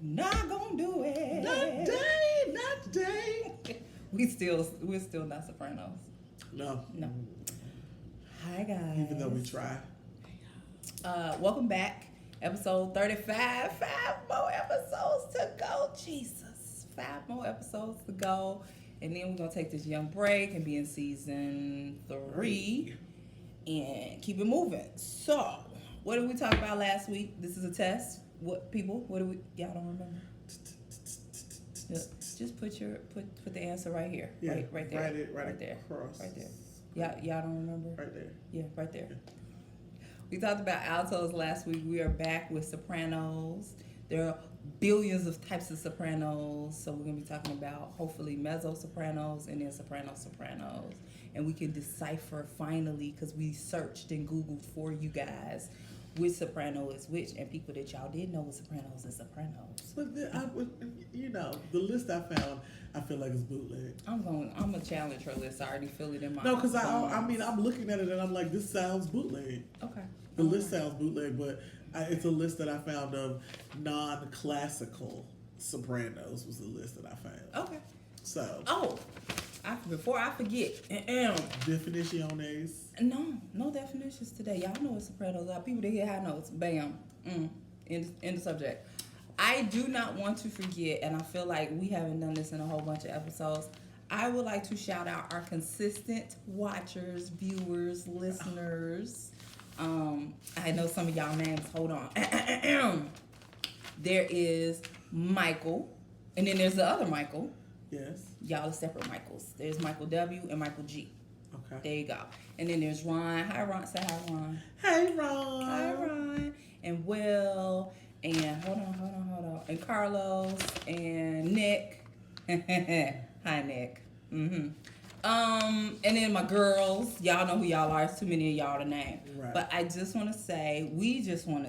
Not gonna do it. Not today. We're still not sopranos. No. Hi guys. Even though we try. Welcome back. Episode 35. 5 more episodes to go. Jesus. 5 more episodes to go. And then we're gonna take this young break and be in season 3 and keep it moving. So, what did we talk about last week? This is a test. What people? What do we? Y'all don't remember? Just put the answer right here. Yeah, right there. Right there. Across. Right there. Y'all don't remember? Right there. Yeah, right there. We talked about altos last week. We are back with sopranos. There are billions of types of sopranos, so we're gonna be talking about hopefully mezzo-sopranos and then sopranos. And we can decipher finally, because we searched and Googled for you guys which soprano is which, and people that y'all didn't know was sopranos and sopranos. But the list I found, I feel like it's bootleg. I'm gonna challenge her list. I already feel it in my. No, because I'm looking at it and I'm like, this sounds bootleg. Okay. The list sounds bootleg, but it's a list that I found of non-classical sopranos. Was the list that I found. Okay. So. Before I forget, definiciones. No definitions today. Y'all know what sopranos are. People that hit high notes, bam, in the subject. I do not want to forget, and I feel like we haven't done this in a whole bunch of episodes. I would like to shout out our consistent watchers, viewers, listeners. I know some of y'all names. Hold on. There is Michael, and then there's the other Michael. Yes. Y'all are separate Michaels. There's Michael W. and Michael G. Okay. There you go. And then there's Ron. Hi, Ron. Say hi, Ron. Hey, Ron. Hi, Ron. And Will. And hold on. And Carlos. And Nick. Hi, Nick. And then my girls. Y'all know who y'all are. It's too many of y'all to name. Right. But we just want to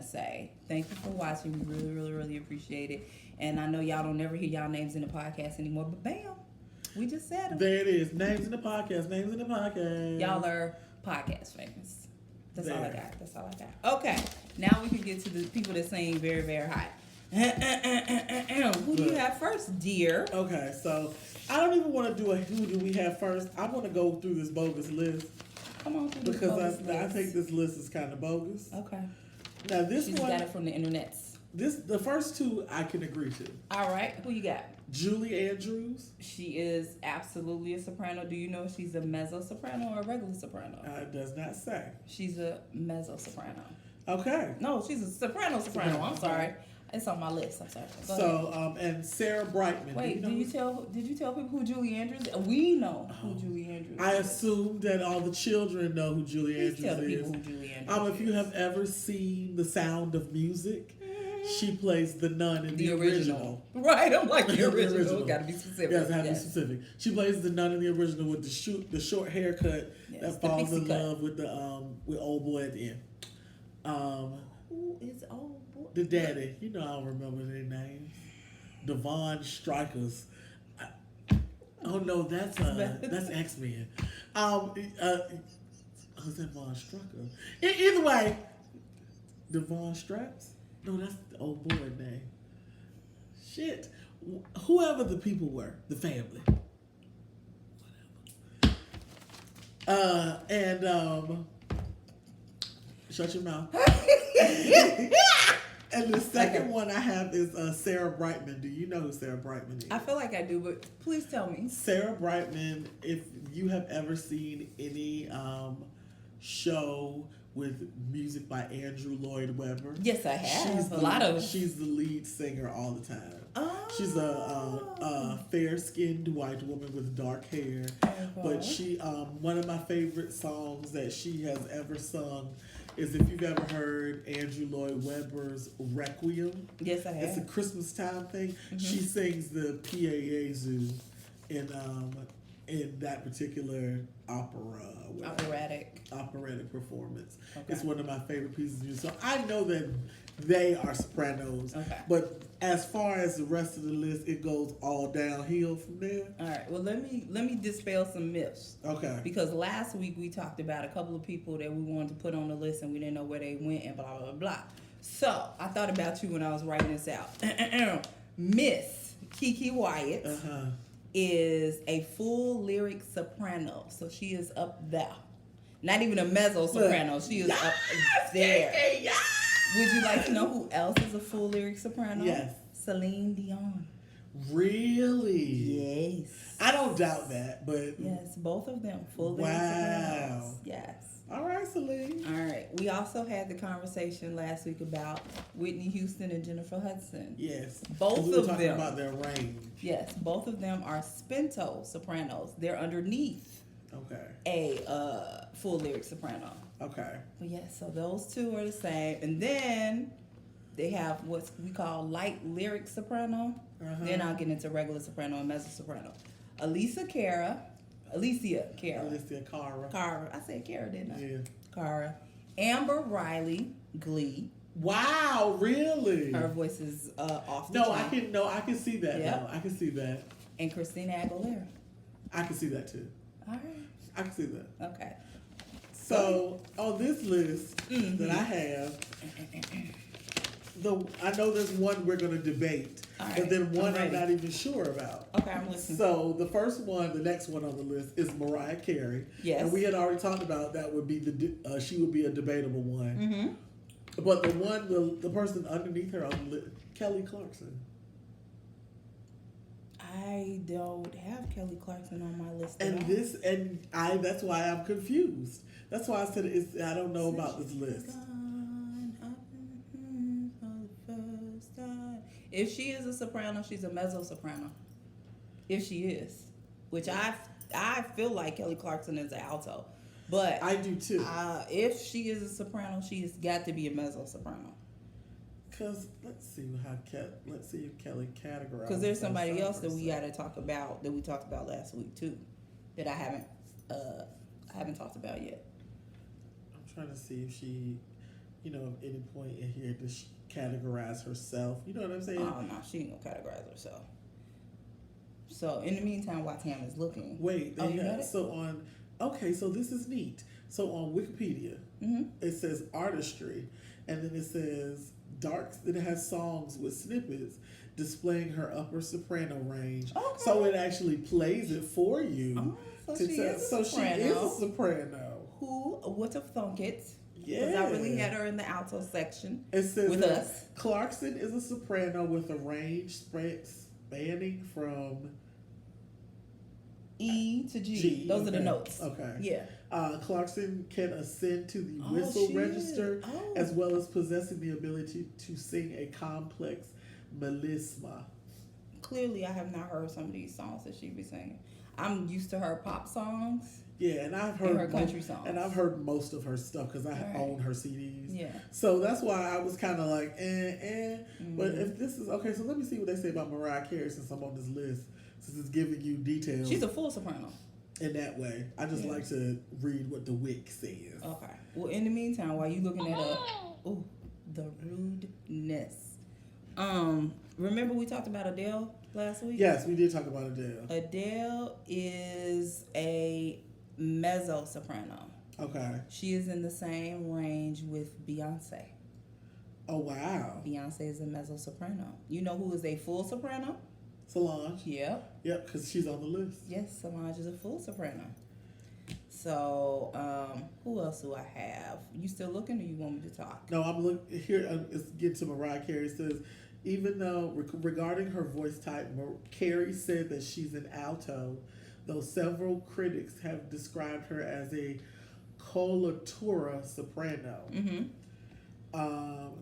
say, thank you for watching. We really, really, really appreciate it. And I know y'all don't never hear y'all names in the podcast anymore, but bam, we just said them. There it is. Names in the podcast. Y'all are podcast famous. That's all I got. Okay, now we can get to the people that sing very, very high. Who do you have first, dear? Okay, so I don't even want to do a who do we have first. I want to go through this bogus list. Come on through this bogus list. I think this list is kind of bogus. Okay. Now this She's one got it from the internets. The first two I can agree to. All right, who you got? Julie Andrews. She is absolutely a soprano. Do you know if she's a mezzo-soprano or a regular soprano? It does not say. She's a mezzo-soprano. Okay. No, she's a soprano. I'm sorry. It's on my list. I'm sorry. Go ahead. And Sarah Brightman. Wait, did you tell people who Julie Andrews is? We know who Julie Andrews is. I assume that all the children know who Julie Please Andrews tell the is. people who Julie Andrews If you have ever seen The Sound of Music, she plays the nun in the original. Right, I'm like the original. Gotta be specific. Yes, have to be specific. She plays the nun in the original with the short haircut that falls in love with with old boy at the end. Who is old boy? The daddy. I don't remember their names. Devon Strikers. Oh no, that's X-Men. Who's that Von Strucker? Either way, Devon Straps. No, that's the old boy name. Shit. Whoever the people were, the family. Whatever. Shut your mouth. And the second one I have is Sarah Brightman. Do you know who Sarah Brightman is? I feel like I do, but please tell me. Sarah Brightman, if you have ever seen any show with music by Andrew Lloyd Webber. Yes, I have. She's the lead singer all the time. Oh. She's a fair-skinned white woman with dark hair. But she, one of my favorite songs that she has ever sung is if you've ever heard Andrew Lloyd Webber's Requiem. Yes, I have. It's a Christmas time thing. Mm-hmm. She sings the Pieyezu in that particular operatic performance. Okay. It's one of my favorite pieces of music. So I know that they are sopranos. Okay. But as far as the rest of the list, it goes all downhill from there. All right. Well, let me dispel some myths. Okay. Because last week we talked about a couple of people that we wanted to put on the list and we didn't know where they went and blah, blah, blah, blah. So I thought about you when I was writing this out. Miss Keke Wyatt Uh-huh. is a full lyric soprano. So she is up there. Not even a mezzo-soprano. She is up there. Keke, yes! Would you like to know who else is a full lyric soprano? Yes. Celine Dion. Really? Yes. I don't doubt that, but Yes, both of them full lyric wow. sopranos. Yes. All right, Solange. All right. We also had the conversation last week about Whitney Houston and Jennifer Hudson. Yes. Both 'Cause we were of talking them. about their range. Yes, both of them are spinto sopranos. They're underneath Okay. a full lyric soprano. Okay. But yes, so those two are the same. And then they have what we call light lyric soprano. Uh-huh. Then I'll get into regular soprano and mezzo soprano. Alicia Cara. Alicia Cara. I said Cara, didn't I? Yeah. Cara. Amber Riley, Glee. Wow, really? Her voice is off the No, chain. I can see that Yep. now. I can see that. And Christina Aguilera. I can see that too. All right. I can see that. Okay. So on this list that I have, I know there's one we're gonna debate, All right, but then one I'm I'm ready. not even sure about. Okay, I'm listening. So the first one, the next one on the list is Mariah Carey. Yes. And we had already talked about that would be she would be a debatable one. Mm-hmm. But the one, the person underneath her on the list, Kelly Clarkson. I don't have Kelly Clarkson on my list. And at all. that's why I'm confused. That's why I said I don't know about this list. If she is a soprano, she's a mezzo soprano. If she is, which I feel like Kelly Clarkson is an alto, but I do too. if she is a soprano, she's got to be a mezzo soprano. Cause let's see if Kelly categorizes. Because there's somebody herself else that we herself. got to talk about that we talked about last week too, that I haven't talked about yet. I'm trying to see if she, at any point in here does she categorize herself? You know what I'm saying? Oh no, she ain't gonna categorize herself. So in the meantime, while Tam is looking, Wait, you got it? So this is neat. So on Wikipedia, it says artistry, and then it says it has songs with snippets displaying her upper soprano range. Okay. So it actually plays it for you. Oh, so she is a She is a soprano. Who would have thunk it? Yeah. Because I really had her in the alto section. It says with that us. Clarkson is a soprano with a range spanning from E to G. G. Those are Okay. the notes. Okay. Yeah. Clarkson can ascend to the Oh, whistle she register is. Oh. as well as possessing the ability to sing a complex melisma. Clearly, I have not heard some of these songs that she be singing. I'm used to her pop songs. Yeah, and I've And heard her country songs. and I've heard most of her stuff because I Right. own her CDs. Yeah. So that's why I was kind of like, But Mm-hmm. if this is okay, so let me see what they say about Mariah Carey since I'm on this list. Since it's giving you details. She's a full soprano. In that way, I just Yeah. like to read what the Wick says. Okay. Well, in the meantime, while you looking at the rudeness. Remember we talked about Adele last week? Yes, we did talk about Adele. Adele is a mezzo soprano. Okay. She is in the same range with Beyonce. Oh wow. Beyonce is a mezzo soprano. You know who is a full soprano? Solange. Yep. Yep, because she's on the list. Yes, Solange is a full soprano. So, who else do I have? You still looking, or you want me to talk? No, I'm looking here. It's getting to Mariah Carey. It says, even though regarding her voice type, Carey said that she's an alto, though several critics have described her as a coloratura soprano. Mm-hmm.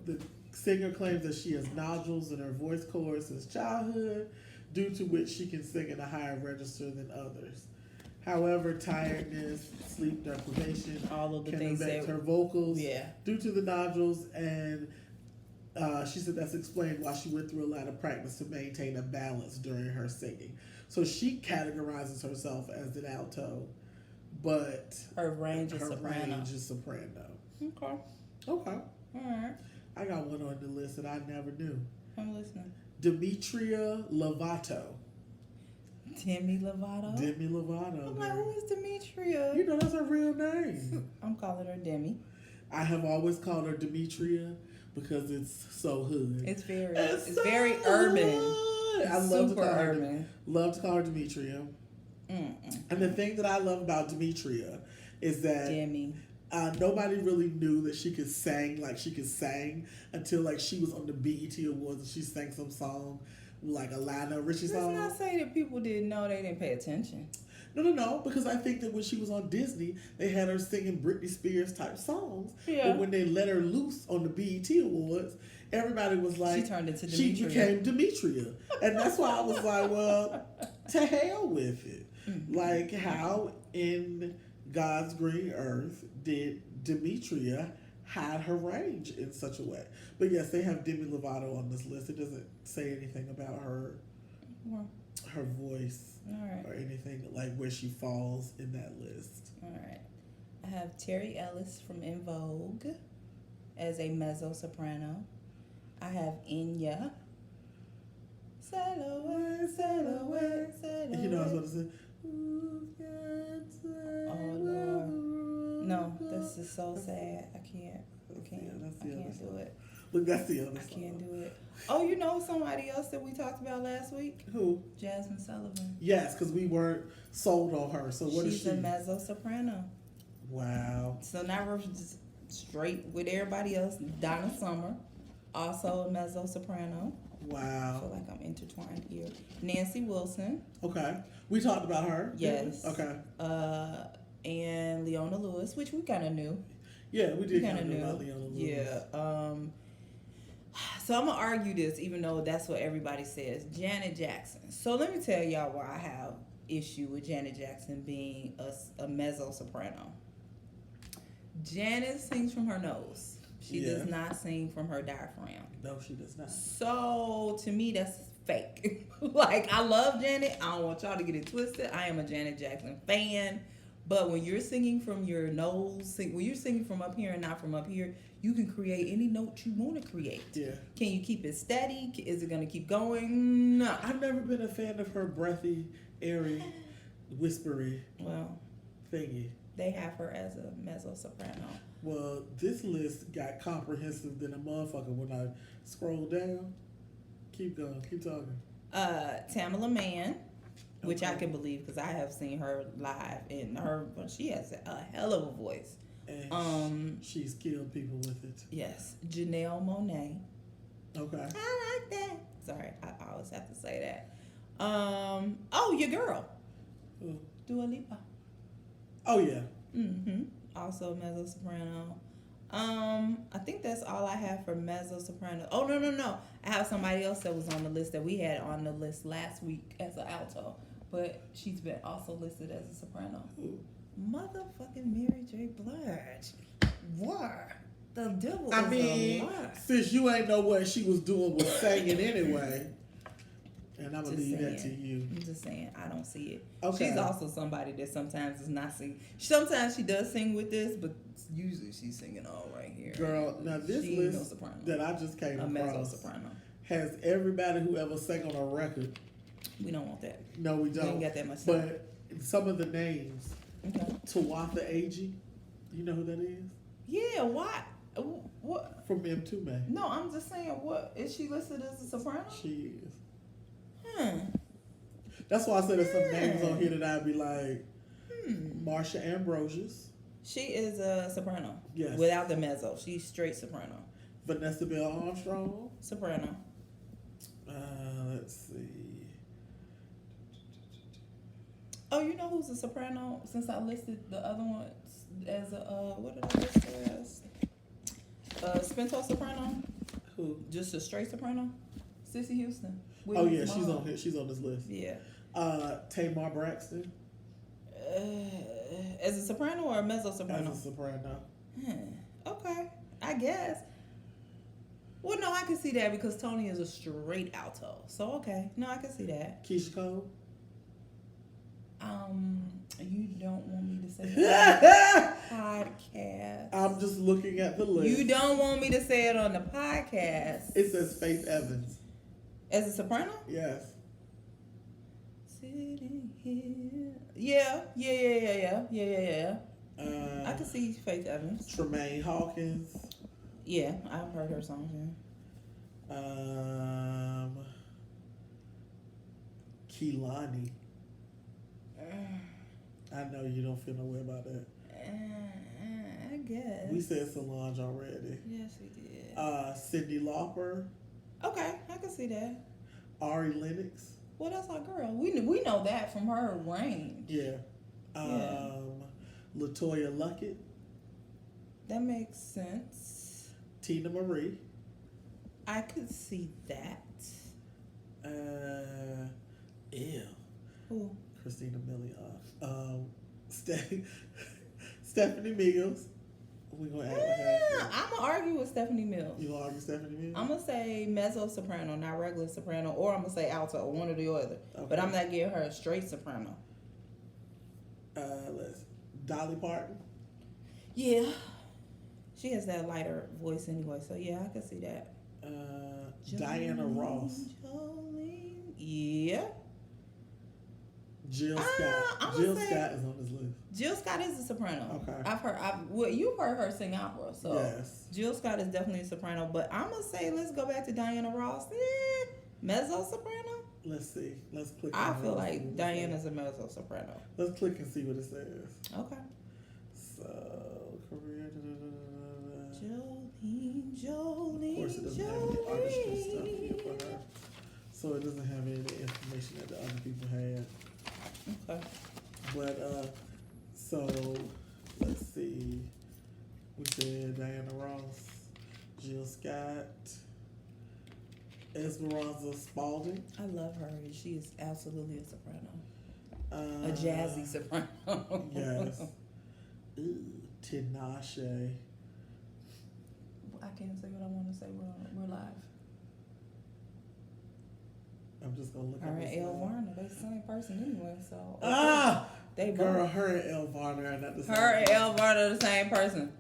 The singer claims that she has nodules in her voice cords since childhood, due to which she can sing in a higher register than others. However, tiredness, sleep deprivation All of the can things affect that her vocals yeah. due to the nodules, and she said that's explained why she went through a lot of practice to maintain a balance during her singing. So she categorizes herself as an alto, but her range is her soprano. range is soprano. Okay. Okay. All right. I got one on the list that I never knew. I'm listening. Demetria Lovato. Demi Lovato. Demi Lovato. I'm like, who is Demetria? You know, that's her real name. I'm calling her Demi. I have always called her Demetria because it's so hood. It's very, It's it's so very urban. hood. I love super urban. Love to call her Demetria. And the thing that I love about Demetria is that Demi. Nobody really knew that she could sing like she could sing until like she was on the BET Awards and she sang some song like a Lionel Richie song. Let's not say that people didn't know, they didn't pay attention. No, because I think that when she was on Disney, they had her singing Britney Spears type songs. Yeah. But when they let her loose on the BET Awards, everybody was like, she turned into she Demetria. became Demetria. And that's why I was like, well, to hell with it. Like, how in God's green earth did Demetria hide her range in such a way? But yes, they have Demi Lovato on this list. It doesn't say anything about her voice or anything like where she falls in that list. All right. I have Terry Ellis from En Vogue as a mezzo-soprano. I have Enya. Sail away, sail away, sail away. You know what I was going to say? Oh, Lord. No, this is so sad. I can't do it. Look, that's the other I can't do it. Oh, you know somebody else that we talked about last week? Who? Jasmine Sullivan. Yes, because we weren't sold on her. So what is she? She's a mezzo-soprano. Wow. So now we're just straight with everybody else. Donna Summer, also a mezzo-soprano. Wow. I feel like I'm intertwined here. Nancy Wilson. Okay. We talked about her. Yes. Okay. And Leona Lewis, which we kind of knew. Yeah, we did kind of know knew. about Leona Lewis. Yeah. So I'm going to argue this, even though that's what everybody says. Janet Jackson. So let me tell y'all why I have issue with Janet Jackson being a mezzo-soprano. Janet sings from her nose. She does not sing from her diaphragm. No, she does not. So to me, that's fake. Like, I love Janet. I don't want y'all to get it twisted. I am a Janet Jackson fan. But when you're singing from your nose, when you're singing from up here and not from up here, you can create any note you want to create. Yeah. Can you keep it steady? Is it going to keep going? No. I've never been a fan of her breathy, airy, whispery thingy. They have her as a mezzo-soprano. Well, this list got comprehensive than a motherfucker when I scroll down. Keep going. Keep talking. Tamala Mann, which I can believe because I have seen her live, and she has a hell of a voice. And she's killed people with it. Yes. Janelle Monáe. Okay. I like that. Sorry, I always have to say that. Oh, your girl. Who? Dua Lipa. Oh, yeah. Mm-hmm. Also mezzo-soprano. I think that's all I have for mezzo-soprano. Oh, no. I have somebody else that was on the list that we had on the list last week as an alto. But she's been also listed as a soprano. Who? Motherfucking Mary J. Blige. What? The devil is a lie. Since you ain't know what she was doing with singing anyway, and I'm going to leave that to you. I'm just saying, I don't see it. Okay. She's also somebody that sometimes is not singing. Sometimes she does sing with this, but usually she's singing all right here. Girl, now this list that I just came across mezzo-soprano has everybody who ever sang on a record. We don't want that. No, we don't. We ain't got that much time. But some of the names. Okay. Tawatha Agee. You know who that is? Yeah, why? What? From M2 No, I'm just saying, what? Is she listed as a soprano? She is. That's why I said there's some names on here that I'd be like, Marsha Ambrosius. She is a soprano. Yes. Without the mezzo. She's straight soprano. Vanessa Bell Armstrong. Soprano. Let's see. Oh, you know who's a soprano? Since I listed the other ones as a, what did I list her as? Spinto soprano. Who? Just a straight soprano. Cissy Houston. Oh yeah, she's on here. She's on this list. Yeah. Tamar Braxton. As a soprano or a mezzo soprano? As a soprano. Okay, I guess. Well, no, I can see that because Tony is a straight alto. So okay, no, I can see that. Keisha Cole. You don't want me to say that on the podcast. I'm just looking at the list. You don't want me to say it on the podcast. It says Faith Evans. As a soprano? Yes. Sitting here. Yeah. I can see Faith Evans. Tremaine Hawkins. Yeah, I've heard her songs, yeah. Kehlani. I know you don't feel no way about that. I guess. We said Solange already. Yes, we did. Cyndi Lauper. Okay, I can see that. Ari Lennox. Well, that's our girl. We know that from her range. Yeah. LaToya Luckett. That makes sense. Tina Marie. I could see that. Ew. Who? Christina Milian. Stephanie Mills. We gonna act like her. I'm gonna argue with Stephanie Mills. You gonna argue Stephanie Mills? I'm gonna say mezzo-soprano, not regular soprano, or I'm gonna say alto, one or the other. Okay. But I'm not giving her a straight soprano. Dolly Parton. Yeah. She has that lighter voice anyway, so yeah, I can see that. Diana Ross. Jolene. Yeah. Jill Scott. Jill Scott is on this list. Jill Scott is a soprano. Okay. You've heard her sing opera, so yes. Jill Scott is definitely a soprano. But I'm gonna say let's go back to Diana Ross. Mezzo soprano. Let's see. Let's click. I feel like Diana's a mezzo soprano. Let's click and see what it says. Okay. So career. Jolene. Of course, it doesn't have any artistry stuff here for her, so it doesn't have any of the information that the other people had. Okay. But so let's see. We said Diana Ross, Jill Scott, Esperanza Spalding. I love her. She is absolutely a soprano. A jazzy soprano. Yes. Ooh, Tinashe. I can't say what I want to say. We're live. I'm just gonna look at her this. and Elle Varner, they the same person anyway. So they girl, both. her and Elle Varner are not the same. Her and Elle Varner are the same person.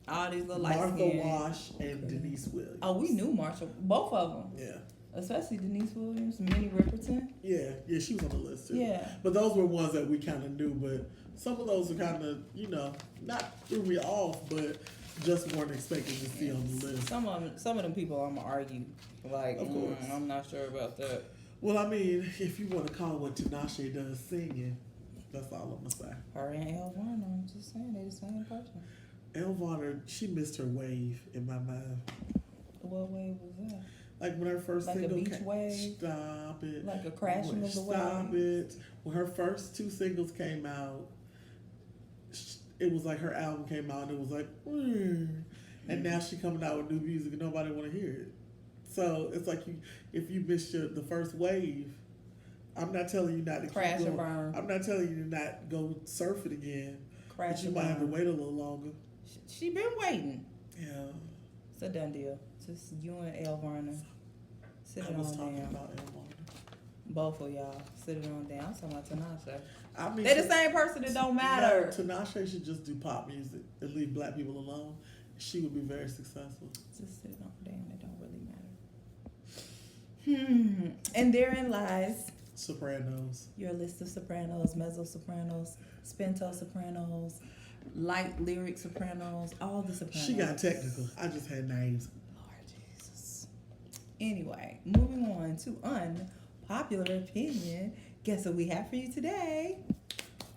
All these little light Martha skin. Wash and Denise Williams. Oh, we knew Marsha, both of them. Yeah. Especially Denise Williams, Minnie Riperton. Yeah, she was on the list too. Yeah. But those were ones that we kind of knew, but some of those are kind of, not threw me off, but just weren't expected to see on the list. Some of them people I'm gonna argue. Like, of course. I'm not sure about that. Well, I mean, if you want to call what Tinashe does singing, that's all I'm gonna say. Her and Elle Varner, I'm just saying, they the same person. Elle Varner, she missed her wave in my mind. What wave was that? Like when her first like single a beach wave? Stop it. Like a crashing of the wave? Stop it. When her first two singles came out, it was like her album came out and it was like, and now she coming out with new music and nobody want to hear it. So it's like if you missed the first wave, I'm not telling you not to crash keep and going. burn. I'm not telling you to not go surf it again. Crash but you and might burn. have to wait a little longer. She been waiting. Yeah. It's a done deal. Just you and Elle Varner. Sit it I was on talking down. about Elle Varner. Both of y'all. Sit it on down. I'm talking about Tinashe. I mean, they the same person. It don't matter. No, Tinashe should just do pop music and leave black people alone. She would be very successful. Just sit it on down. It don't really matter. And therein lies Sopranos. your list of sopranos, mezzo-sopranos, spinto sopranos, light lyric sopranos, all the sopranos. She got technical. I just had names. Lord Jesus. Anyway, moving on to Unpopular Opinion. Guess what we have for you today?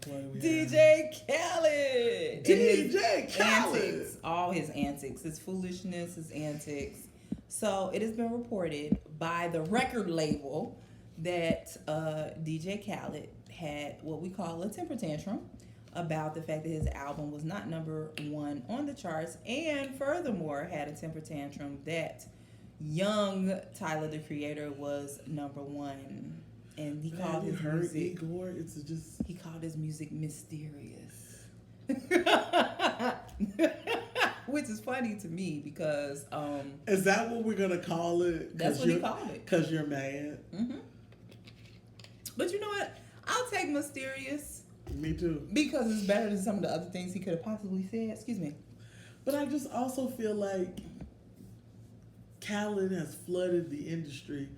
DJ Khaled. DJ Khaled. Antics, all his antics, his foolishness, his antics. So it has been reported by the record label that DJ Khaled had what we call a temper tantrum about the fact that his album was not number one on the charts, and furthermore had a temper tantrum that young Tyler the Creator was number one. And he called his music. Igor, it's just he called his music mysterious, which is funny to me because is that what we're gonna call it? That's what he called it. Cause you're mad. Mm-hmm. But you know what? I'll take mysterious. Me too. Because it's better than some of the other things he could have possibly said. Excuse me. But I just also feel like Khaled has flooded the industry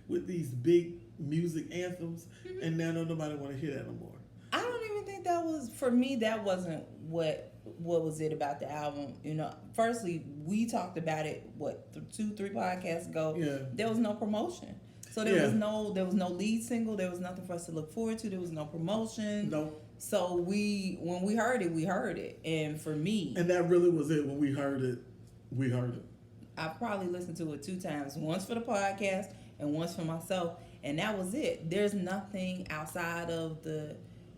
with these big music anthems, and now nobody want to hear that no more. I don't even think that was, for me, that wasn't what was it about the album. Firstly, we talked about it, 2-3 podcasts ago. Yeah. There was no promotion. So there was no lead single. There was nothing for us to look forward to. There was no promotion. No. So when we heard it. And for me, and that really was it. When we heard it. I probably listened to it 2 times. Once for the podcast and once for myself. And that was it. There's nothing outside of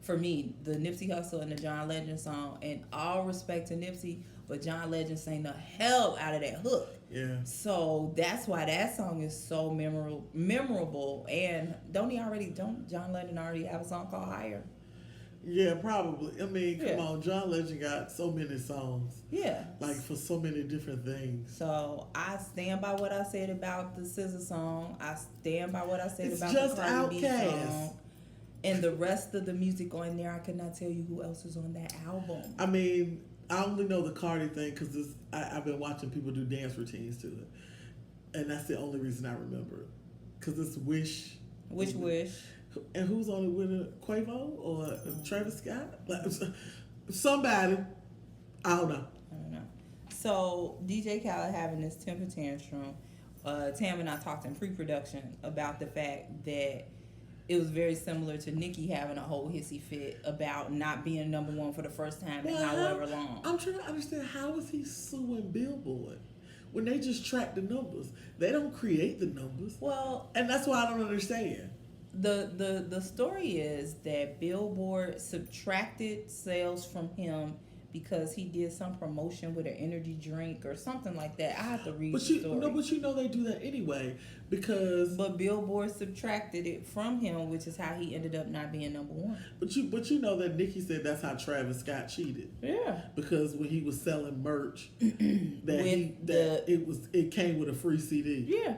for me, the Nipsey Hussle and the John Legend song. And all respect to Nipsey, but John Legend sang the hell out of that hook. Yeah. So that's why that song is so memorable. And don't John Legend already have a song called Higher? Yeah, probably. I mean, come on, John Legend got so many songs. Yeah. Like for so many different things. So I stand by what I said about the SZA song. I stand by what I said It's about just the Cardi B Outkast. song. And the rest of the music on there, I could not tell you who else is on that album. I mean, I only know the Cardi thing because I've been watching people do dance routines to it. And that's the only reason I remember it. Because it's Wish. Wish. And who's on it with her? Quavo or Travis Scott? Like, somebody. I don't know. So DJ Khaled having this temper tantrum. Tam and I talked in pre-production about the fact that it was very similar to Niki having a whole hissy fit about not being number 1 for the first time in however long. I'm trying to understand, how is he suing Billboard when they just track the numbers? They don't create the numbers. Well, and that's why I don't understand. The story is that Billboard subtracted sales from him because he did some promotion with an energy drink or something like that. I have to read the story. No, but they do that anyway because. But Billboard subtracted it from him, which is how he ended up not being number 1. But you know that Niki said that's how Travis Scott cheated. Yeah. Because when he was selling merch, it came with a free CD. Yeah.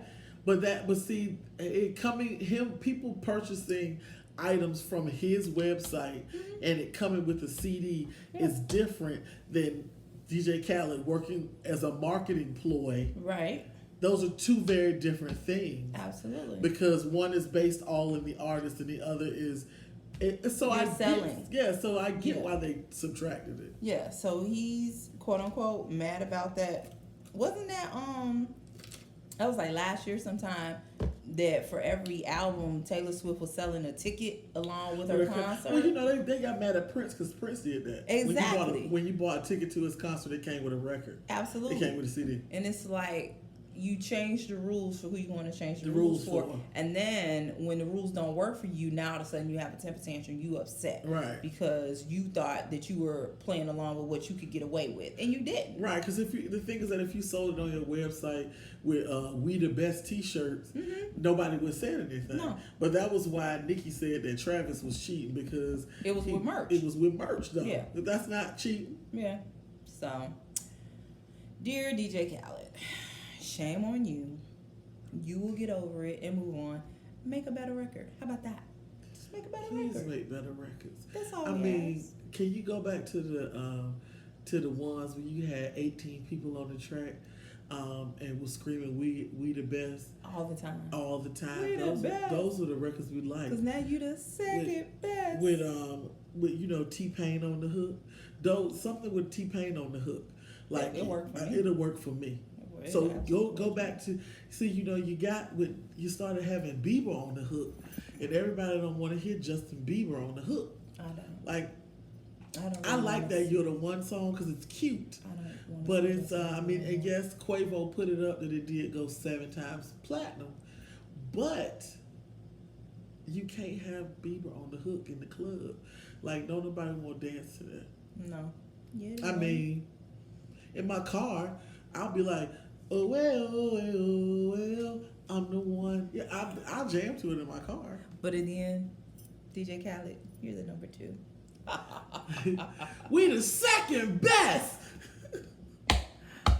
People purchasing items from his website and it coming with a CD is different than DJ Khaled working as a marketing ploy. Right. Those are 2 very different things. Absolutely. Because one is based all in the artist and the other is selling. So I get why they subtracted it. Yeah, so he's quote unquote mad about that. Wasn't that was like last year sometime that for every album Taylor Swift was selling a ticket along with her concert? Well, you know, they got mad at Prince because Prince did that. Exactly. When you bought a ticket to his concert, it came with a record. Absolutely. It came with a CD. And it's like, you change the rules for who you want to change the rules for. And then when the rules don't work for you, now all of a sudden you have a temper tantrum, you upset. Right. Because you thought that you were playing along with what you could get away with. And you didn't. Right, because the thing is that if you sold it on your website with We the Best t-shirts, nobody would say anything. No. But that was why Niki said that Travis was cheating because it was with merch. It was with merch though. Yeah. But that's not cheating. Yeah. So, dear DJ Khaled, shame on you. You will get over it and move on. Make a better record. How about that? Just make a better record. Please make better records. That's all. I mean, can you go back to the ones where you had 18 people on the track and was screaming "We the best" all the time? All the time. We the best. Those were the records we liked. Because now you the second best. With you know, T-Pain on the hook. Something with T-Pain on the hook. Like it worked for me. It'll work for me. So go back to you started having Bieber on the hook, and everybody don't want to hear Justin Bieber on the hook. I don't. Like, don't. I like that You're the One song because it's cute. I don't. But it's and yes, Quavo put it up that it did go 7 times platinum, but you can't have Bieber on the hook in the club. Like, don't nobody want to dance to that. No. Yeah. I mean, in my car, I'll be like, oh well, I'm the one. Yeah, I'll jam to it in my car. But in the end, DJ Khaled, you're the number 2. We the second best.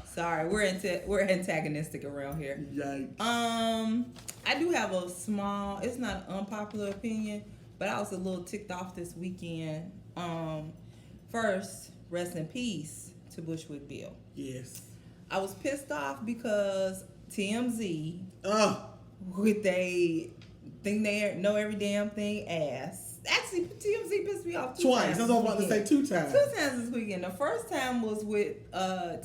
Sorry, we're antagonistic around here. Yikes. I do have a small. It's not an unpopular opinion, but I was a little ticked off this weekend. First, rest in peace to Bushwick Bill. Yes. I was pissed off because TMZ, with they think they know every damn thing ass. Actually, TMZ pissed me off twice. That's what I was about to say. 2 times. 2 times this weekend. The first time was with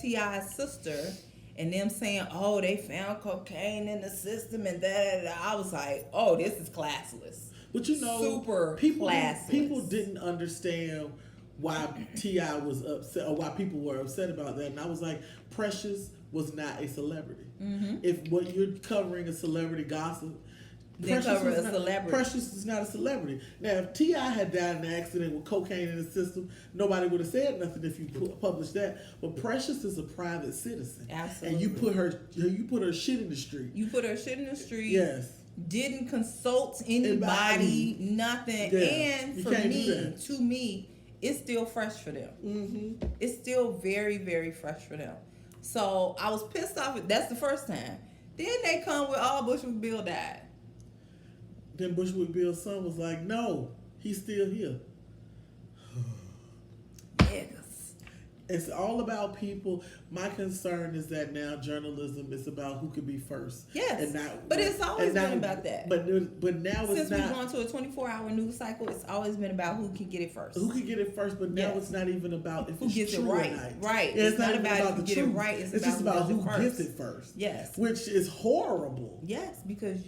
T.I.'s sister, and them saying, oh, they found cocaine in the system and that. I was like, oh, this is classless. But you know, super classless. People didn't understand why T.I. was upset or why people were upset about that. And I was like, Precious was not a celebrity. Mm-hmm. If what you're covering is celebrity gossip, Precious is not a celebrity. Now, if T.I. had died in an accident with cocaine in his system, nobody would have said nothing if you published that. But Precious is a private citizen. Absolutely. And you put her shit in the street. You put her shit in the street. Yes. Didn't consult anybody, nothing. Yeah. And to me, it's still fresh for them. Mm-hmm. It's still very, very fresh for them. So I was pissed off. That's the first time. Then they come with, oh, Bushwick Bill died. Then Bushwick Bill's son was like, no, he's still here. Yes. It's all about people. My concern is that now journalism is about who could be first. Yes, and not, but it's always been about that. But now since it's not. Since we've gone to a 24-hour news cycle, it's always been about who can get it first. Who can get it first, but now it's not even about if who it's gets true it right. Or not. Right. Yeah, it's not about who get it right. It's just about who gets it first. Yes. Which is horrible. Yes, because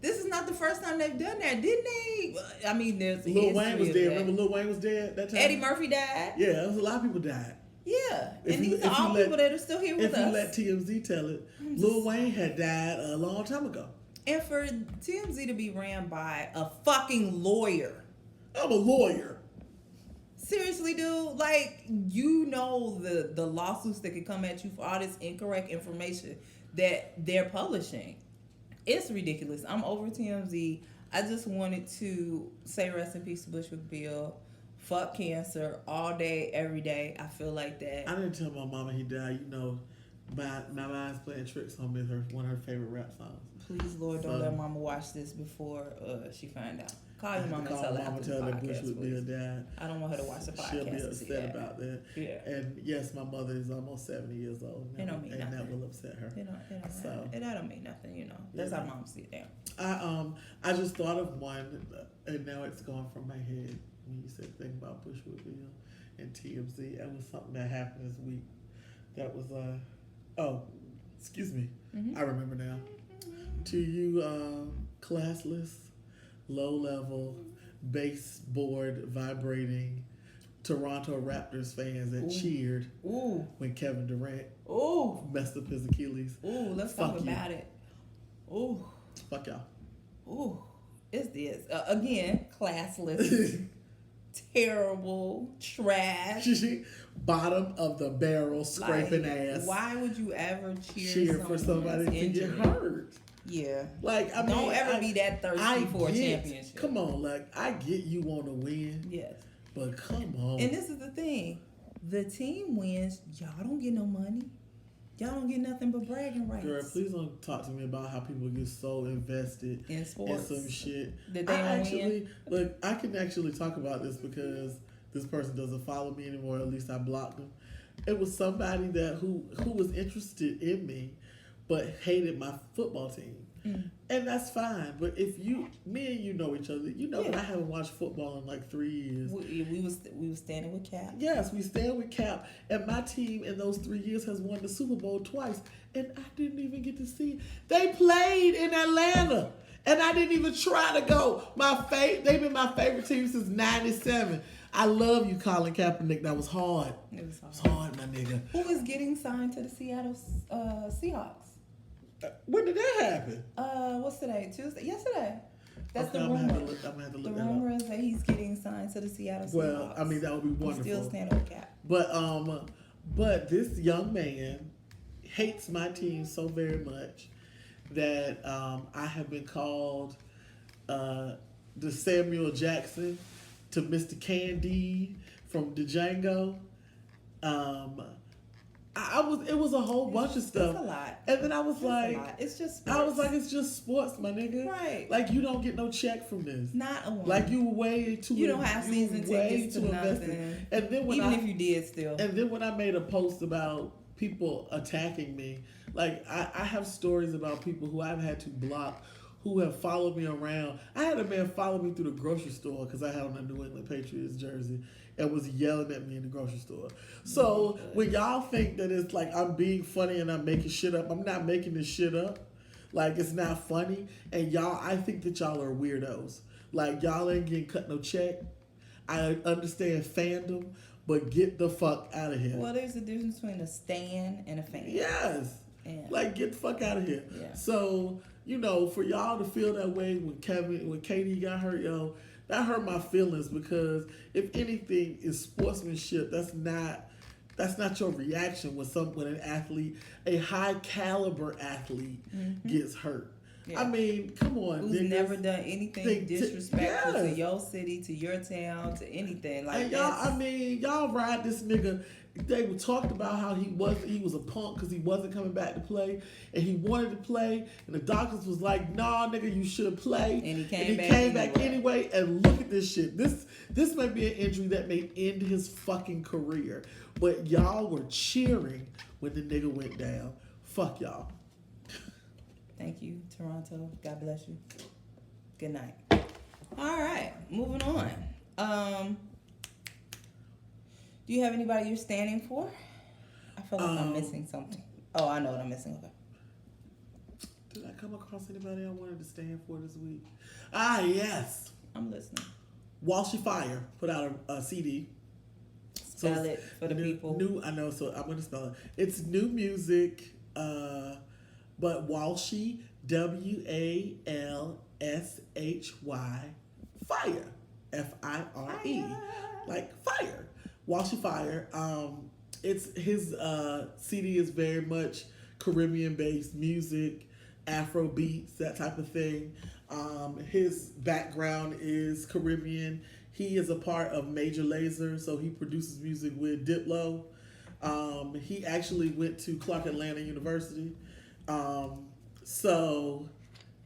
this is not the first time they've done that, didn't they? I mean, there's Lil Wayne was dead. Remember Lil Wayne was dead that time? Eddie Murphy died. Yeah, there was a lot of people died. Yeah, and these are all people that are still here with us. If you let TMZ tell it, Lil Wayne had died a long time ago. And for TMZ to be ran by a fucking lawyer. I'm a lawyer. Seriously, dude, like, you know the lawsuits that could come at you for all this incorrect information that they're publishing. It's ridiculous. I'm over TMZ. I just wanted to say rest in peace to Bushwick Bill. Fuck cancer all day, every day. I feel like that. I didn't tell my mama he died. You know, my mind's playing tricks on me. One of her favorite rap songs. Please, Lord, don't let mama watch this before she find out. Call your mama and tell her after the podcast, Bushwick Bill died. I don't want her to watch the podcast. She'll be upset about that. Yeah. And yes, my mother is almost 70 years old. It don't mean nothing. That will upset her. It don't mean nothing, you know. That's how mom see it now. I just thought of one, and now it's gone from my head. When you said the thing about Bushwick Bill and TMZ, it was something that happened this week. That was excuse me. Mm-hmm. I remember now. To you, classless, low-level, baseboard vibrating Toronto Raptors fans that cheered when Kevin Durant messed up his Achilles. Ooh, let's talk about it. Ooh. Fuck y'all. Ooh. It's this. Again, classless. Terrible, trash, bottom of the barrel, scraping ass. Why would you ever cheer for somebody to get hurt? Yeah, like I mean, don't ever be that thirsty for a championship. Come on, like I get you want to win, yes, but come on. And this is the thing: the team wins, y'all don't get no money. Y'all don't get nothing but bragging rights. Girl, please don't talk to me about how people get so invested in sports in some shit. That they Look, I can actually talk about this because this person doesn't follow me anymore. At least I blocked them. It was somebody who was interested in me, but hated my football team. And that's fine. But if me and you know each other, you know that I haven't watched football in like 3 years. We was standing with Cap. Yes, we stand with Cap. And my team in those 3 years has won the Super Bowl twice. And I didn't even get to see it. They played in Atlanta. And I didn't even try to go. They've been my favorite team since 97. I love you, Colin Kaepernick. That was hard. It was hard. It was hard, my nigga. Who is getting signed to the Seattle Seahawks? When did that happen? What's today? Tuesday? Yesterday. That's the rumor. I'm gonna have to look that up. The rumor is that he's getting signed to the Seattle Seahawks. Well, I mean that would be wonderful. Still standing with Cap. But this young man hates my team so very much that I have been called the Samuel Jackson to Mr. Candide from Django. It was a whole bunch of stuff. It's a lot. And then I was like, it's just sports. I was like, it's just sports, my nigga. Right. Like, you don't get no check from this. Not a one. Like, you way too. You don't have season tickets to nothing. And then if you did still. And then when I made a post about people attacking me, like, I have stories about people who I've had to block who have followed me around. I had a man follow me through the grocery store because I had on a New England Patriots jersey and was yelling at me in the grocery store. So when y'all think that it's like I'm being funny and I'm making shit up, I'm not making this shit up. Like, it's not funny. And y'all, I think that y'all are weirdos. Like, y'all ain't getting cut no check. I understand fandom, but get the fuck out of here. Well, there's a difference between a stan and a fan. Yes. Yeah. Like, get the fuck out of here. Yeah. So, for y'all to feel that way when Katie got hurt, that hurt my feelings because if anything is sportsmanship, that's not your reaction when an athlete, a high caliber athlete, gets hurt. Yeah. I mean, come on. Who's never done anything disrespectful to your city, to your town, to anything like and y'all ride this nigga. They were talked about how he was a punk because he wasn't coming back to play, and he wanted to play, and the doctors was like, "Nah, nigga, you should play." And he came back anyway. And look at this shit. This may be an injury that may end his fucking career, but y'all were cheering when the nigga went down. Fuck y'all. Thank you, Toronto. God bless you. Good night. All right, moving on. Do you have anybody you're standing for? I feel like I'm missing something. Oh, I know what I'm missing. Okay. Did I come across anybody I wanted to stand for this week? Ah, yes. I'm listening. Walshy Fire put out a CD. Spell it for the people. I know, so I'm going to spell it. It's new music, but Walshy, Walshy, Fire, Fire, like fire. Walshy Fire. It's his CD is very much Caribbean-based music, Afro beats, that type of thing. His background is Caribbean. He is a part of Major Lazer, so he produces music with Diplo. He actually went to Clark Atlanta University. So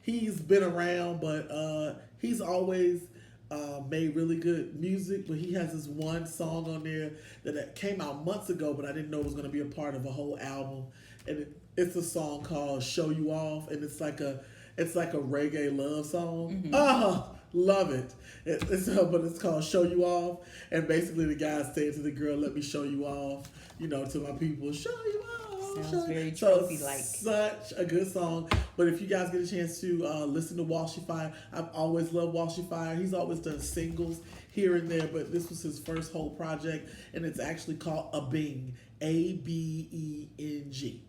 he's been around, but he's always made really good music. But he has this one song on there that came out months ago, but I didn't know it was going to be a part of a whole album. And it's a song called "Show You Off," and it's like a reggae love song. Oh, love it. But it's called "Show You Off," and basically the guy's saying to the girl, "Let me show you off," to my people, "Show you off." Sounds very trophy-like. Such a good song. But if you guys get a chance to listen to Walshy Fire, I've always loved Walshy Fire. He's always done singles here and there, but this was his first whole project, and it's actually called Abeng, Abeng.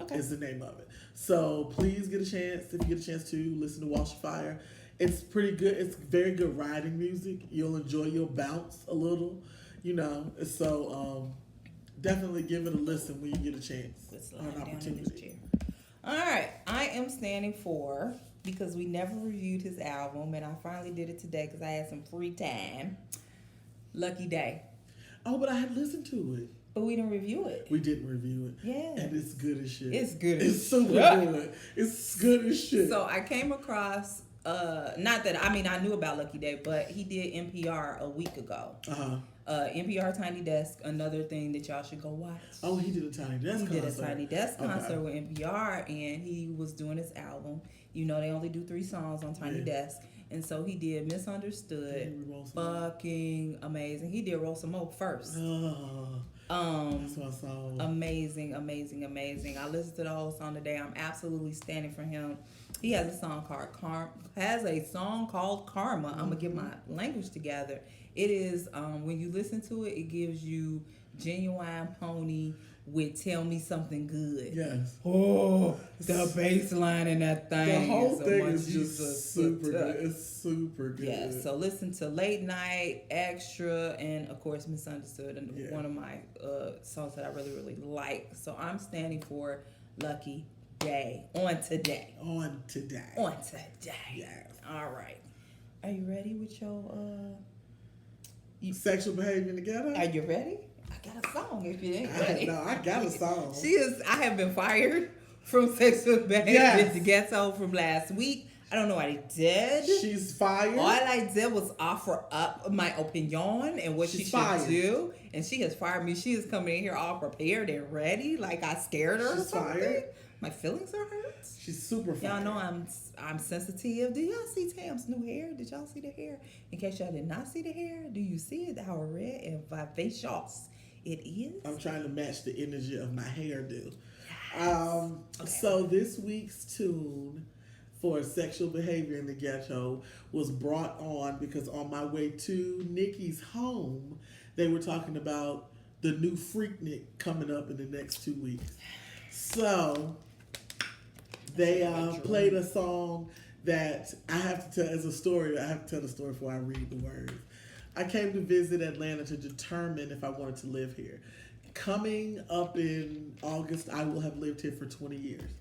Okay. Is the name of it. So please get a chance, if you get a chance to listen to Walshy Fire. It's pretty good. It's very good riding music. You'll enjoy, you'll bounce a little, So definitely give it a listen when you get a chance or an opportunity. All right, I am standing for, because we never reviewed his album, and I finally did it today because I had some free time. Lucky Daye. Oh, but I had listened to it. But we didn't review it. We didn't review it. Yeah. And it's good as shit. It's good as shit. It's super good. It's good as shit. So I came across, I knew about Lucky Daye, but he did NPR a week ago. NPR Tiny Desk, another thing that y'all should go watch. Oh, he did a Tiny Desk concert. He did a Tiny Desk concert with NPR, and he was doing his album. They only do 3 songs on Tiny Desk. And so he did Misunderstood. Fucking amazing. He did Roll Samoht first. That's my song. Amazing. I listened to the whole song today. I'm absolutely standing for him. He has a song called Karma. I'm gonna get my language together. It is when you listen to it, it gives you Genuine Pony with "Tell Me Something Good." Yes. Oh, the bass line in that thing. The whole thing is just super good. It's super good. Yeah. So listen to Late Night, Extra, and of course Misunderstood, and one of my songs that I really, really like. So I'm standing for Lucky Daye on today. Yes. All right. Are you ready with your sexual behavior in the ghetto? Are you ready? I got a song if you ain't ready. I got a song. I have been fired from sexual behavior in the ghetto from last week. I don't know what I did. She's fired. All I did was offer up my opinion and what she should do. And she has fired me. She is coming in here all prepared and ready, like I scared her or something. Fired. My feelings are hurt. She's super fire. Y'all know I'm sensitive. Do y'all see Tam's new hair? Did y'all see the hair? In case y'all did not see the hair, do you see it? How red and vivacious it is? I'm trying to match the energy of my hairdo. Okay. So this week's tune for sexual behavior in the ghetto was brought on because on my way to Niki's home, they were talking about the new Freaknik coming up in the next 2 weeks. So they played a song that I have to tell as a story. I have to tell the story before I read the words. I came to visit Atlanta to determine if I wanted to live here. Coming up in August, I will have lived here for 20 years.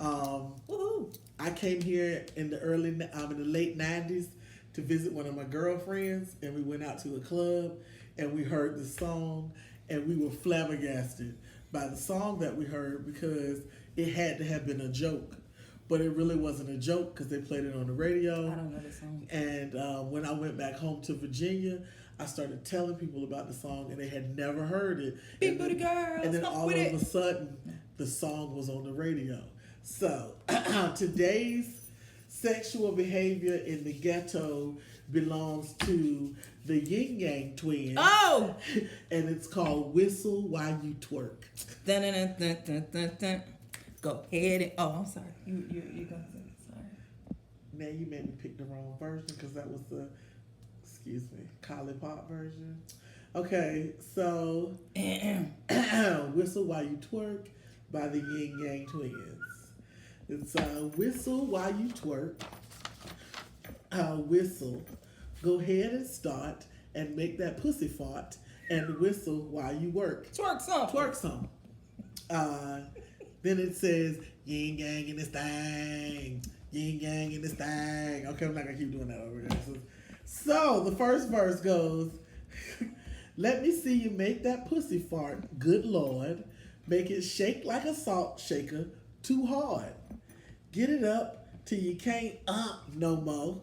I came here in the late 90s to visit one of my girlfriends, and we went out to a club, and we heard the song, and we were flabbergasted by the song that we heard because it had to have been a joke. But it really wasn't a joke because they played it on the radio. I don't know the song. And when I went back home to Virginia, I started telling people about the song, and they had never heard it. Big booty girl. And then all of a sudden, the song was on the radio. So today's sexual behavior in the ghetto belongs to the Yin Yang twins. Oh! And it's called Whistle While You Twerk. Dun, dun, dun, dun, dun, dun, dun. Go ahead and... Oh, I'm sorry. You gonna say it. Sorry. Now you made me pick the wrong version because that was the... Excuse me, Khaled pop version. Okay, so Whistle While You Twerk by the Yin Yang twins. It's Whistle While You Twerk. Whistle. Go ahead and start and make that pussy fart and whistle while you work. Twerk some. Twerk some. Then it says Yin Yang in this thing. Yin Yang in this thing. Okay, I'm not gonna keep doing that over there. So the first verse goes, let me see you make that pussy fart, good Lord. Make it shake like a salt shaker, too hard. Get it up till you can't no more.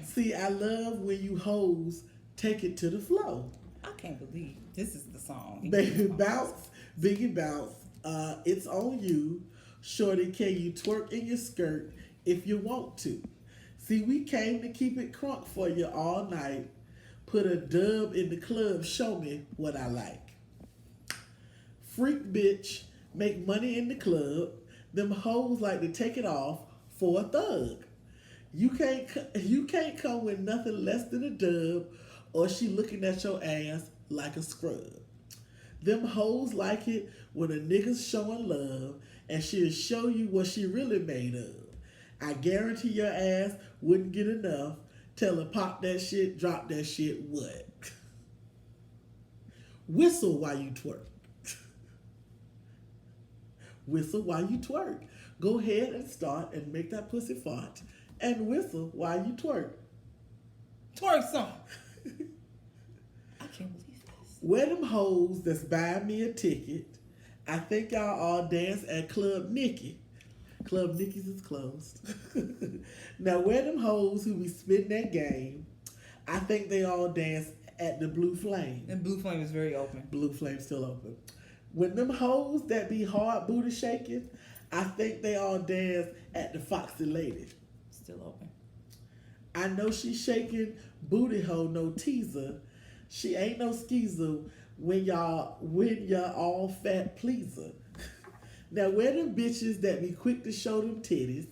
See, I love when you hoes take it to the flow. I can't believe this is the song. Baby bounce, biggie bounce. It's on you. Shorty, can you twerk in your skirt if you want to? See, we came to keep it crunk for you all night. Put a dub in the club, show me what I like. Freak bitch, make money in the club. Them hoes like to take it off for a thug. You can't come with nothing less than a dub, or she looking at your ass like a scrub. Them hoes like it when a nigga's showing love, and she'll show you what she really made of. I guarantee your ass wouldn't get enough. Tell her pop that shit, drop that shit, what? Whistle while you twerk. Whistle while you twerk. Go ahead and start and make that pussy fart and whistle while you twerk. Twerk some. I can't believe this. Where them hoes that's buying me a ticket? I think y'all all dance at Club Niki. Club Niki's is closed. Now, where them hoes who be spitting that game? I think they all dance at the Blue Flame. And Blue Flame is very open. Blue Flame still open. When them hoes that be hard booty shaking, I think they all dance at the Foxy Lady. Still open. I know she shaking booty hole, no teaser. She ain't no skeezer when y'all all fat pleaser. Now, where them bitches that be quick to show them titties?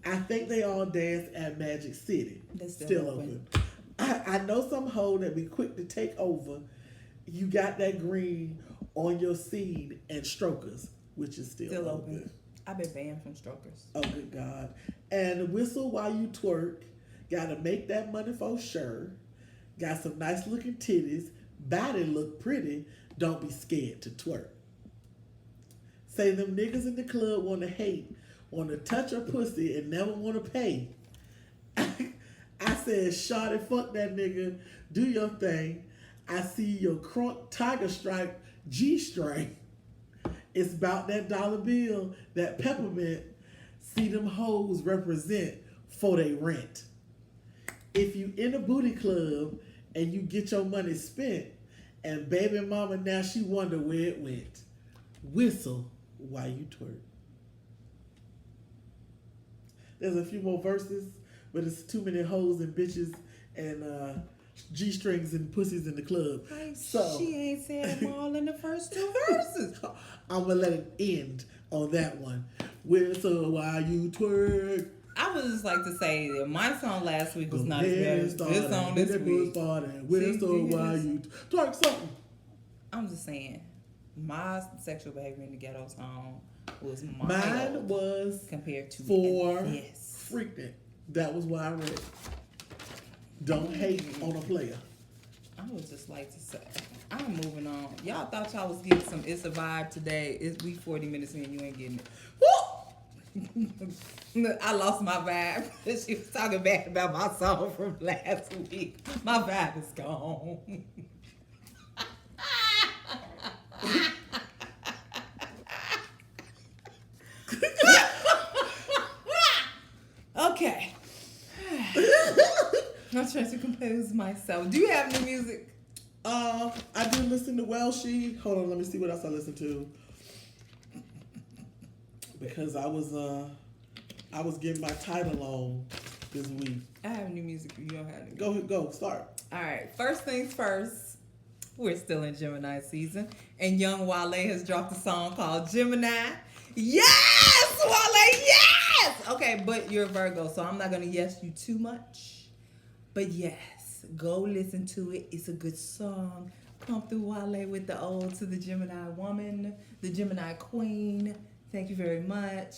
I think they all dance at Magic City. That's still open. I know some hoe that be quick to take over. You got that green on your seed and strokers, which is still open. I've been banned from strokers. Oh, good God. And whistle while you twerk. Gotta make that money for sure. Got some nice looking titties. Body look pretty. Don't be scared to twerk. Say them niggas in the club wanna hate, wanna touch her pussy and never wanna pay. I said, shawty, fuck that nigga. Do your thing. I see your crunk tiger stripe G-string. It's about that dollar bill, that peppermint. See them hoes represent for they rent. If you in a booty club and you get your money spent, and baby mama now she wonder where it went. Whistle while you twerk. There's a few more verses, but it's too many hoes and bitches and G-strings and pussies in the club. So she ain't said them all in the first 2 verses. I'm gonna let it end on that one. Whistle while you twerk. I would just like to say that my song last week was Go not as bad ahead as and this song this week. Whistle while you twerk something. I'm just saying, my sexual behavior in the Ghetto song was mild. Mine was compared to for yes. Freaknik. That was why I read it. Don't hate on a player. I would just like to say, I'm moving on. Y'all thought y'all was getting some It's a Vibe today. We 40 minutes in, you ain't getting it. Woo! I lost my vibe. She was talking bad about my song from last week. My vibe is gone. Okay. I'm trying to compose myself. Do you have new music? I did listen to Walshy. Hold on, let me see what else I listened to. Because I was getting my title on this week. I have new music. You don't have new. Go, start. All right. First things first. We're still in Gemini season, and young Wale has dropped a song called Gemini. Yes, Wale. Yes. Okay, but you're a Virgo, so I'm not gonna yes you too much. But yes, go listen to it. It's a good song. Pump through Wale with the ode to the Gemini woman, the Gemini queen. Thank you very much.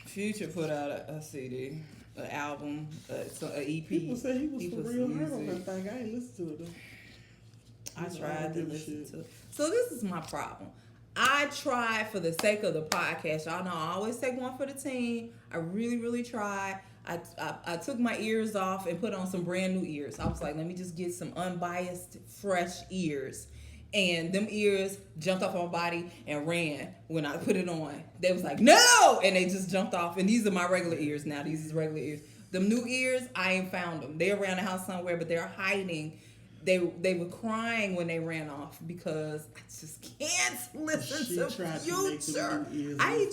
Future put out a CD, an album, an EP. People say he was for real hurt on music. that thing. I ain't listened to it though. I tried to listen to it. So this is my problem. I tried for the sake of the podcast. Y'all know I always take one for the team. I really, really tried. I took my ears off and put on some brand new ears. I was like, let me just get some unbiased, fresh ears. And them ears jumped off my body and ran when I put it on. They was like, no! And they just jumped off. And these are my regular ears now. These is regular ears. Them new ears, I ain't found them. They're around the house somewhere, but they're hiding. They were crying when they ran off because I just can't listen to Future. I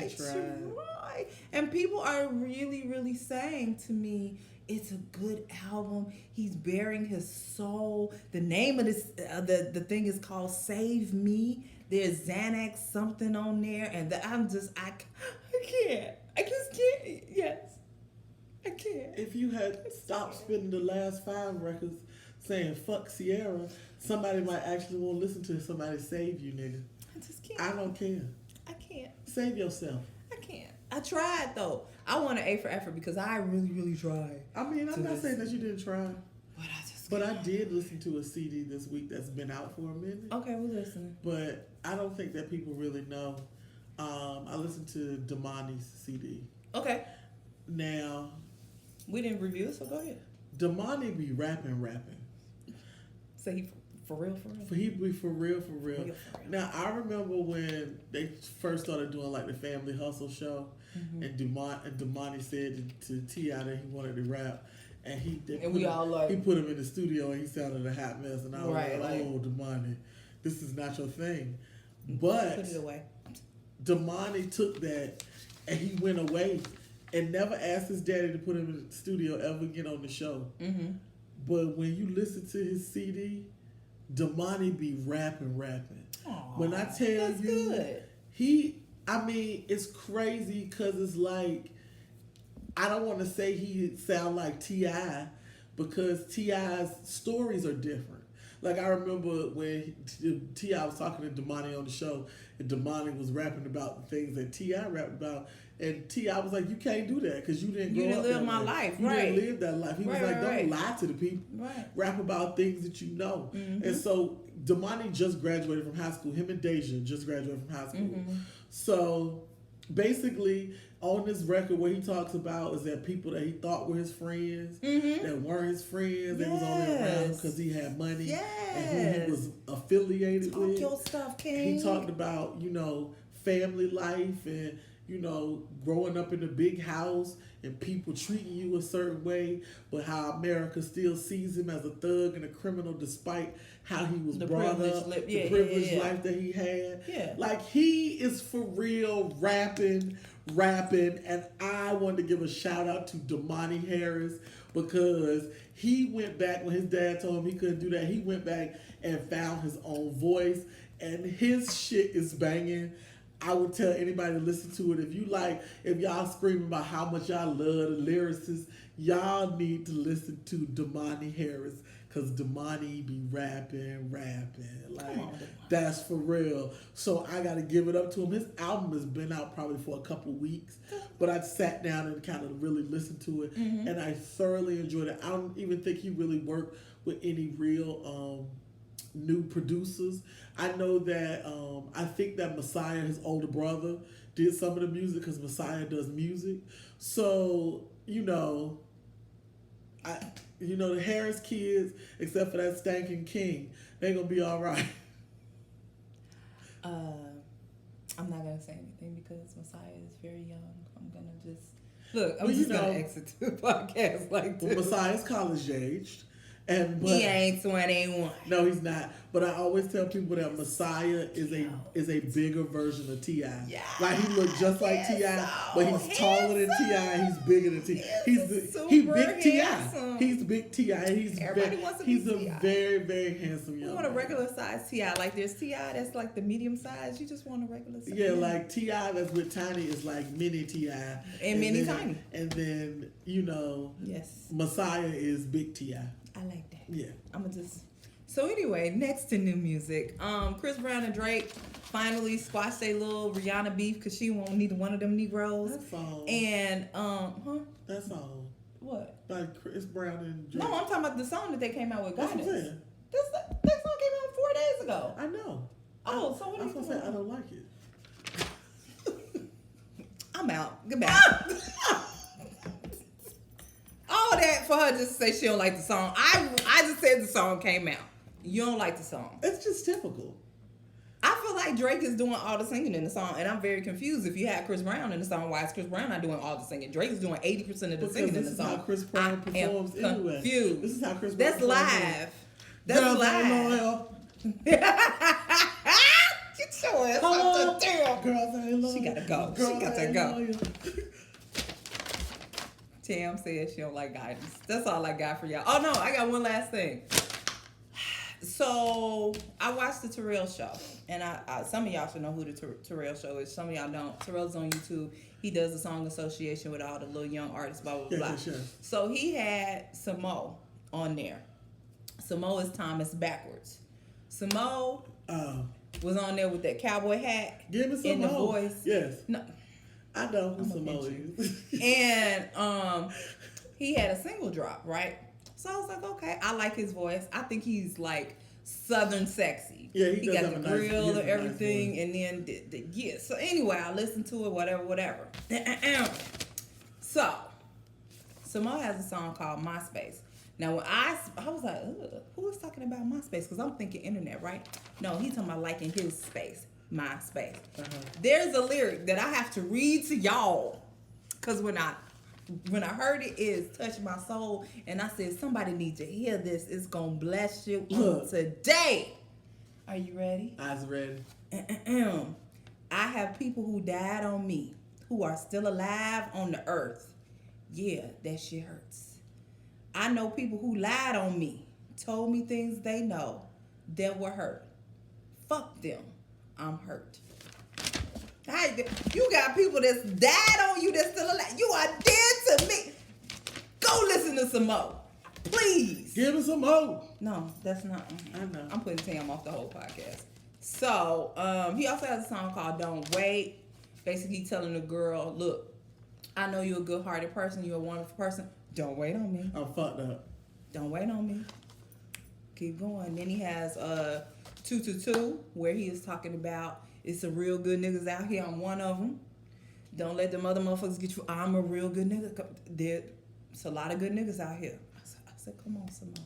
tried. And people are really, really saying to me, it's a good album. He's bearing his soul. The name of this, the thing is called Save Me. There's Xanax something on there, and I can't. I just can't. Yes, I can't. If you had stopped spending the last 5 records saying fuck Sierra, somebody might actually want to listen to somebody save you, nigga. I just can't. I don't care. I can't. Save yourself. I can't. I tried though. I want an A for effort because I really, really tried. I mean, I'm not saying that you didn't try. But I did listen to a CD this week that's been out for a minute. Okay, we're listening. But I don't think that people really know. I listened to Damani's CD. Okay. Now, we didn't review it, so go ahead. Damani be rapping. So he for real? He be for real. Now, I remember when they first started doing like the Family Hustle show, and Damani said to T.I. that he wanted to rap. And he put him in the studio and he sounded a hot mess. And I was oh, Damani, this is not your thing. But put it away. Damani took that and he went away and never asked his daddy to put him in the studio ever again on the show. Mm-hmm. But when you listen to his CD, Damani be rapping. Aww, when I tell you, good. It's crazy because it's like, I don't want to say he sound like T.I. because T.I.'s stories are different. Like, I remember when T.I. was talking to Damani on the show, and Damani was rapping about the things that T.I. rapped about, and T.I. was like, you can't do that because you didn't grow up that life. You didn't live my life. You didn't live that life. He was like, don't lie to the people. Right. Rap about things that you know. Mm-hmm. And so, Damani just graduated from high school. Him and Deja just graduated from high school. Mm-hmm. So, basically, on this record, what he talks about is that people that he thought were his friends, that weren't his friends, they was only around because he had money, and who he was affiliated with. Talk your stuff, King. He talked about, family life, and you know, growing up in a big house and people treating you a certain way, but how America still sees him as a thug and a criminal despite how he was brought up, the privileged life that he had. Yeah. Like, he is for real rapping, and I wanted to give a shout out to Damani Harris because he went back when his dad told him he couldn't do that. He went back and found his own voice, and his shit is banging. I would tell anybody to listen to it. If y'all screaming about how much y'all love the lyricists, y'all need to listen to Damani Harris, because Damani be rapping. Like, that's for real. So I got to give it up to him. His album has been out probably for a couple weeks, but I sat down and kind of really listened to it, and I thoroughly enjoyed it. I don't even think he really worked with any real new producers. I know that I think that Messiah, his older brother, did some of the music because Messiah does music. So, the Harris kids, except for that Stankin' King, they gonna be all right. I'm not gonna say anything because Messiah is very young. I'm gonna just look. I'm just gonna exit the podcast like this. Well, Messiah's college aged. But he ain't 21. No, he's not. But I always tell people that Messiah is a bigger version of T.I. Yeah. Like, he looks just like T.I., but he's taller than T.I. He's bigger than T.I. He's big T.I. He's big T.I. He's a very, very handsome young man. You want a regular size T.I. Like, there's T.I. that's like the medium size. You just want a regular size. Yeah, like T.I. that's with Tiny is like mini T.I. And mini Tiny. And then, yes, Messiah is big T.I. I like that. Yeah. I'm gonna just. So anyway, next to new music, Chris Brown and Drake finally squashed their little Rihanna beef because she won't neither one of them Negroes. That song. And That song. What? Like Chris Brown and Drake. No, I'm talking about the song that they came out with. That's what I'm saying. That song came out 4 days ago. I know. Oh, so what are you saying? I don't like it. I'm out. Goodbye. All that for her just to say she don't like the song. I just said the song came out. You don't like the song. It's just typical. I feel like Drake is doing all the singing in the song, and I'm very confused. If you had Chris Brown in the song, why is Chris Brown not doing all the singing? Drake is doing 80% of the singing in the song. This is how Chris Brown performs anyway. Confused. This is how Chris Brown performs. That's live. Get your ass up the damn. Girls ain't loyal. She gotta go. She got to go. Tam said she don't like guidance. That's all I got for y'all. Oh no, I got one last thing. So I watched the Terrell show, and I some of y'all should know who the Terrell show is. Some of y'all don't. Terrell's on YouTube. He does a song association with all the little young artists. Blah blah blah. Sure. So he had Samoht on there. Samoht is Thomas backwards. Samoht was on there with that cowboy hat. Give me Samoht. In the voice. Yes. No. I know who Samoht is. And he had a single drop, right? So I was like, okay, I like his voice. I think he's like Southern sexy. Yeah, he got the grill and everything, and then yeah. So anyway, I listened to it, whatever. So Samoht has a song called MySpace. Now when I was like, who is talking about MySpace? Because I'm thinking internet, right? No, he's talking about liking his space. MySpace. There's a lyric that I have to read to y'all because when I heard it touched my soul, and I said somebody needs to hear this. It's gonna bless you today. Are you ready? I was ready. I have people who died on me who are still alive on the earth. Yeah, that shit hurts. I know people who lied on me, told me things they know that were hurt. Fuck them. I'm hurt. You got people that's died on you that's still alive. You are dead to me. Go listen to some more. Please. Give us some more. No, that's not. I know. I'm putting Tam off the whole podcast. So, he also has a song called Don't Wait. Basically telling the girl, look, I know you're a good-hearted person. You're a wonderful person. Don't wait on me. I'm fucked up. Don't wait on me. Keep going. Then he has 222, where he is talking about it's some real good niggas out here. I'm one of them. Don't let them other motherfuckers get you. I'm a real good nigga. There's a lot of good niggas out here. I said, come on, Samoht.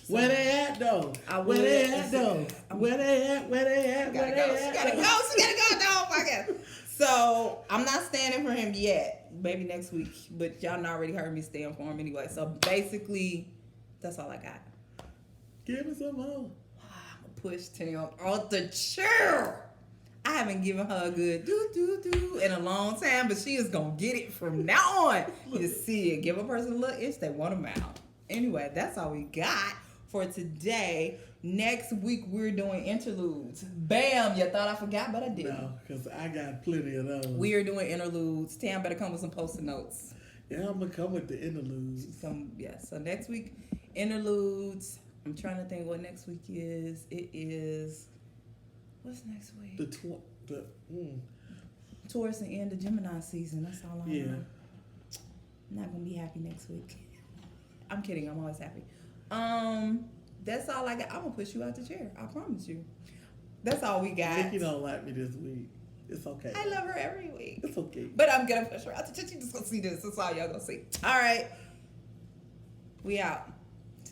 Where they at though? Where they at though? Where they at? Where they at? She gotta go. She gotta go. No, fuck it. So I'm not standing for him yet. Maybe next week. But y'all not already heard me stand for him anyway. So basically, that's all I got. Give me some more. I'm gonna push Tim off the chair. I haven't given her a good do in a long time, but she is gonna get it from now on. You see it. Give a person a little itch, they want them out. Anyway, that's all we got for today. Next week we're doing interludes. Bam! You thought I forgot, but I didn't. No, because I got plenty of those. We are doing interludes. Tam better come with some post-it notes. Yeah, I'm gonna come with the interludes. So next week, interludes. I'm trying to think what next week is. It is, what's next week? Towards the end of Gemini season. That's all I know. I'm not gonna be happy next week. I'm kidding. I'm always happy. That's all I got. I'm gonna push you out the chair. I promise you. That's all we got. Niki don't like me this week. It's okay. I love her every week. It's okay. But I'm gonna push her out the chair. You just gonna see this. That's all y'all gonna see. All right. We out.